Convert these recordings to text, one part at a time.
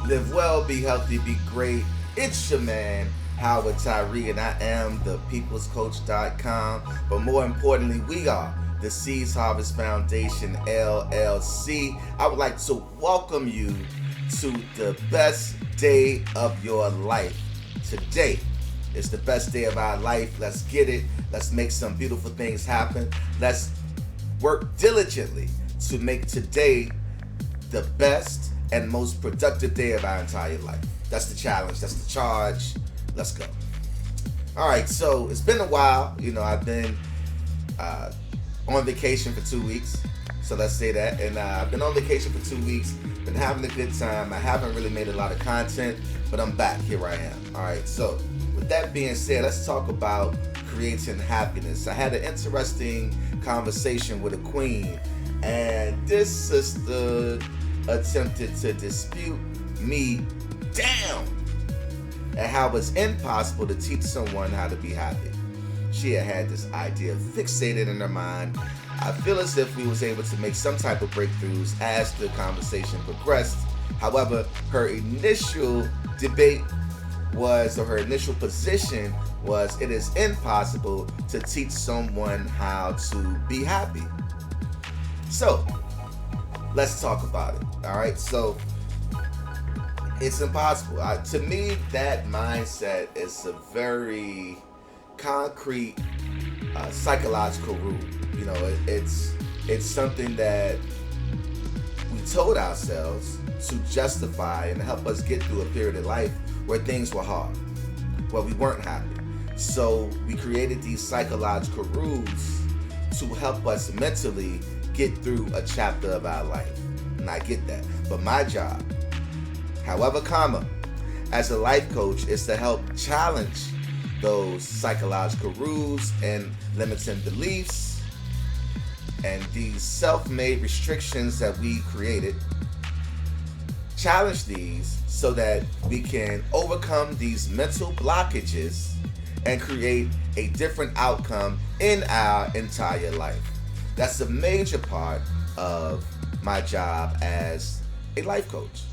Live well, be healthy, be great. It's your man, Howard Tyree, and I am the peoplescoach.com. But more importantly, we are the Seeds Harvest Foundation, LLC. I would like to welcome you to the best day of your life. Today is the best day of our life. Let's get it. Let's make some beautiful things happen. Let's work diligently to make today the best and most productive day of our entire life. That's the challenge. That's the charge. Let's go. All right, so it's been a while. I've been on vacation for 2 weeks. So let's say that. And I've been on vacation for 2 weeks. Been having a good time. I haven't really made a lot of content, but I'm back. Here I am. All right, so with that being said, let's talk about creating happiness. I had an interesting conversation with a queen, and this sister attempted to dispute me down at how it's impossible to teach someone how to be happy. She had this idea fixated in her mind. I feel as if we was able to make some type of breakthroughs as the conversation progressed. However, her initial debate was, or her initial position was, it is impossible to teach someone how to be happy. So, let's talk about it. All right, so it's impossible. To me, that mindset is a very concrete psychological rule. It's something that we told ourselves to justify and help us get through a period of life where things were hard, where we weren't happy. So we created these psychological rules to help us mentally get through a chapter of our life. And I get that. But my job, however, as a life coach, is to help challenge those psychological rules and limiting beliefs and these self-made restrictions that we created. Challenge these so that we can overcome these mental blockages and create a different outcome in our entire life. That's a major part of my job as a life coach.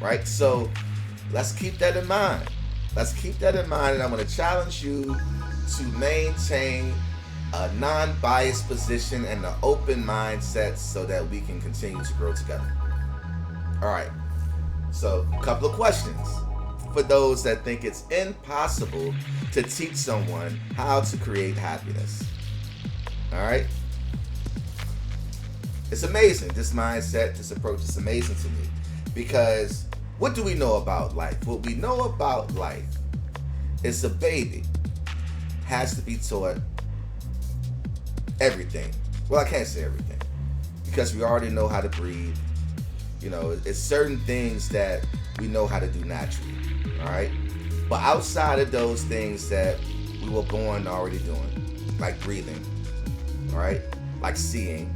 Right? So let's keep that in mind. And I'm going to challenge you to maintain a non-biased position and an open mindset so that we can continue to grow together. All right. So, a couple of questions for those that think it's impossible to teach someone how to create happiness. All right? It's amazing. This mindset, this approach is amazing to me, because what do we know about life? What we know about life is a baby has to be taught everything. Well, I can't say everything, because we already know how to breathe. It's certain things that we know how to do naturally, all right? But outside of those things that we were born already doing, like breathing, all right? Like seeing,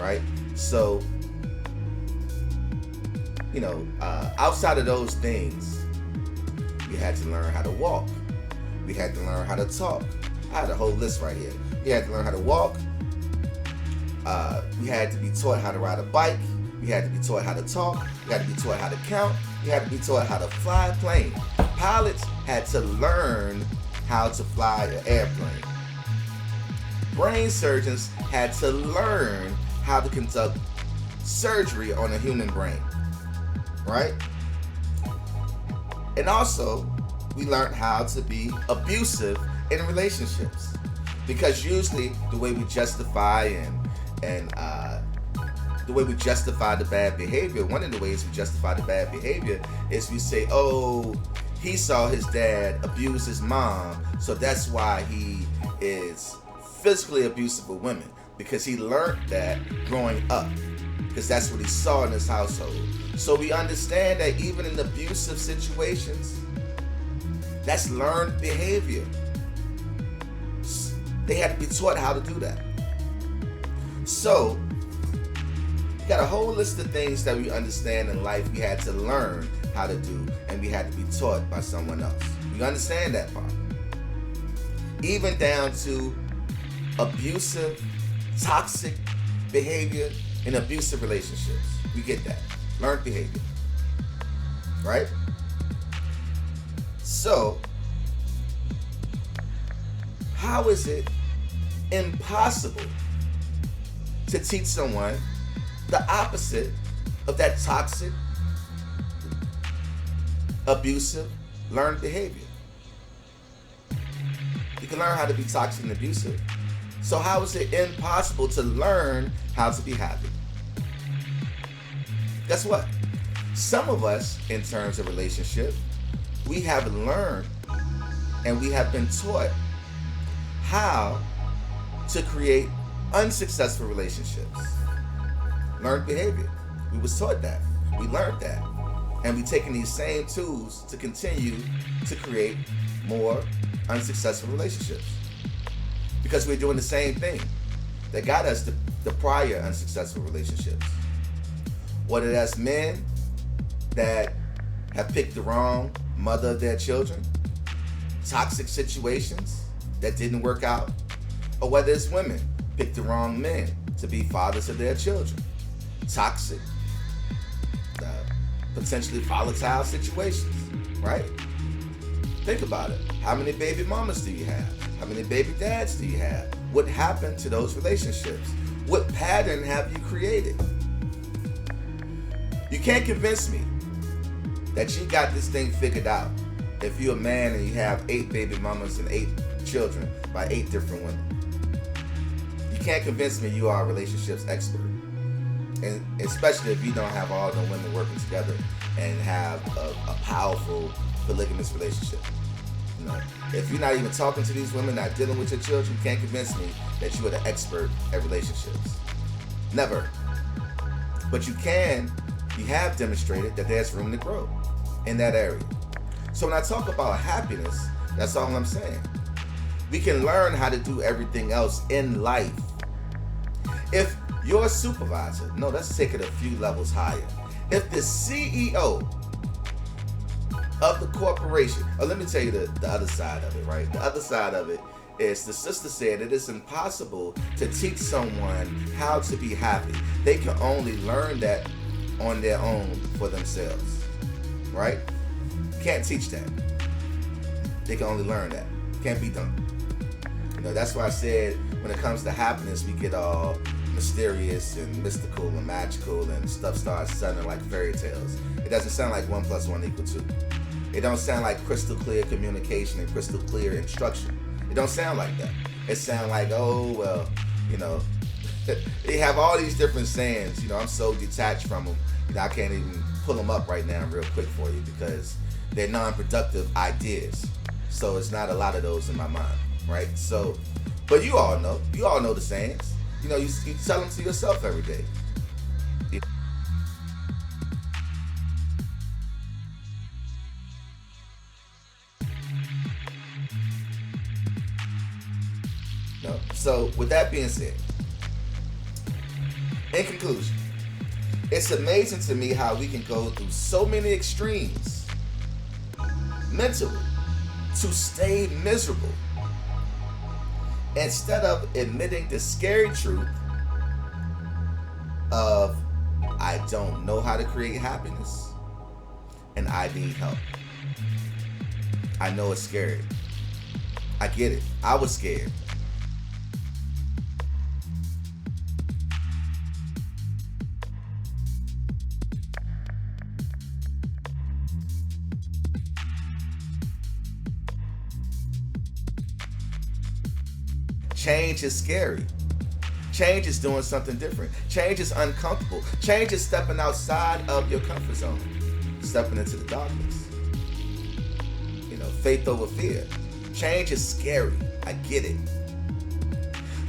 right? So, outside of those things, we had to learn how to walk. We had to learn how to talk. I had a whole list right here. We had to learn how to walk. We had to be taught how to ride a bike. We had to be taught how to talk. We had to be taught how to count. We had to be taught how to fly a plane. Pilots had to learn how to fly an airplane. Brain surgeons had to learn how to conduct surgery on a human brain, right? And also, we learned how to be abusive in relationships, because usually the way we justify and the way we justify the bad behavior, one of the ways we justify the bad behavior is we say, oh, he saw his dad abuse his mom, so that's why he is physically abusive with women, because he learned that growing up, because that's what he saw in his household. So we understand that even in abusive situations, that's learned behavior. They had to be taught how to do that. So, we got a whole list of things that we understand in life we had to learn how to do, and we had to be taught by someone else. You understand that part? even down to abusive, toxic behavior in abusive relationships. We get that. Learned behavior. Right? So, how is it impossible to teach someone the opposite of that toxic, abusive, learned behavior? You can learn how to be toxic and abusive. So how is it impossible to learn how to be happy? Guess what? Some of us, in terms of relationship, we have learned and we have been taught how to create unsuccessful relationships. Learned behavior. We was taught that. We learned that. And we're taking these same tools to continue to create more unsuccessful relationships. Because we're doing the same thing that got us the prior unsuccessful relationships. Whether that's men that have picked the wrong mother of their children, toxic situations that didn't work out, or whether it's women picked the wrong men to be fathers of their children, toxic, potentially volatile situations, right? Think about it. How many baby mamas do you have? How many baby dads do you have? What happened to those relationships? What pattern have you created? You can't convince me that you got this thing figured out if you're a man and you have 8 baby mamas and 8 children by 8 different women. You can't convince me you are a relationships expert. And especially if you don't have all the women working together and have a powerful polygamous relationship. You know, if you're not even talking to these women, not dealing with your children, you can't convince me that you are the expert at relationships. Never. But you have demonstrated that there's room to grow in that area. So when I talk about happiness, that's all I'm saying. We can learn how to do everything else in life. If your supervisor, no, let's take it a few levels higher. If the CEO of the corporation, or let me tell you the other side of it, right? The other side of it is the sister said it is impossible to teach someone how to be happy. They can only learn that on their own for themselves, right? Can't teach that. They can only learn that. Can't be done. You know, that's why I said when it comes to happiness, we get all mysterious and mystical and magical and stuff starts sounding like fairy tales. It doesn't sound like 1 + 1 = 2. It don't sound like crystal clear communication and crystal clear instruction. It don't sound like that. It sounds like, oh, well, you know, they have all these different sayings. You know, I'm so detached from them. You know, I can't even pull them up right now real quick for you because they're non-productive ideas. So it's not a lot of those in my mind, right? So, but you all know the sayings. You know, you tell them to yourself every day. No. So with that being said, in conclusion, it's amazing to me how we can go through so many extremes mentally to stay miserable instead of admitting the scary truth of I don't know how to create happiness and I need help. I know it's scary. I get it. I was scared. Change is scary. Change is doing something different. Change is uncomfortable. Change is stepping outside of your comfort zone, stepping into the darkness. You know, faith over fear. Change is scary. I get it.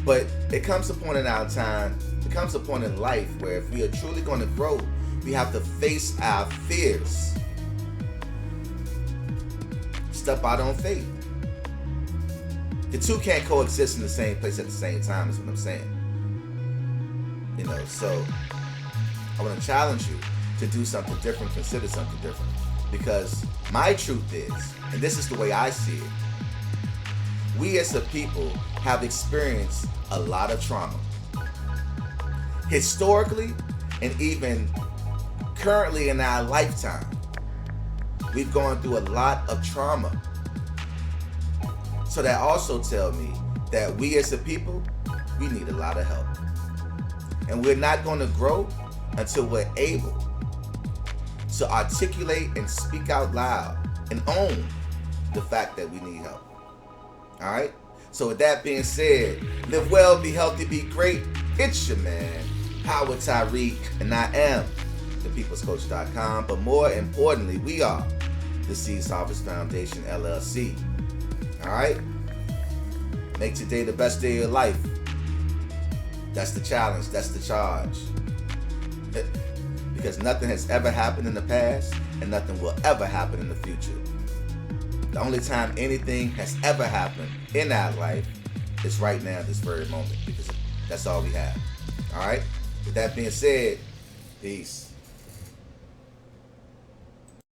But it comes a point in our time, it comes a point in life where if we are truly going to grow, we have to face our fears. Step out on faith. The two can't coexist in the same place at the same time is what I'm saying. You know, so I want to challenge you to do something different, consider something different. Because my truth is, and this is the way I see it, we as a people have experienced a lot of trauma. Historically, and even currently in our lifetime, we've gone through a lot of trauma. So that also tells me that we as a people, we need a lot of help. And we're not going to grow until we're able to articulate and speak out loud and own the fact that we need help. All right? So with that being said, live well, be healthy, be great. It's your man, Howard Tariq, and I am thepeoplescoach.com. But more importantly, we are the Seeds Harvest Foundation, LLC. All right? Make today the best day of your life. That's the challenge. That's the charge. Because nothing has ever happened in the past, and nothing will ever happen in the future. The only time anything has ever happened in our life is right now, this very moment, because that's all we have. All right? With that being said, peace.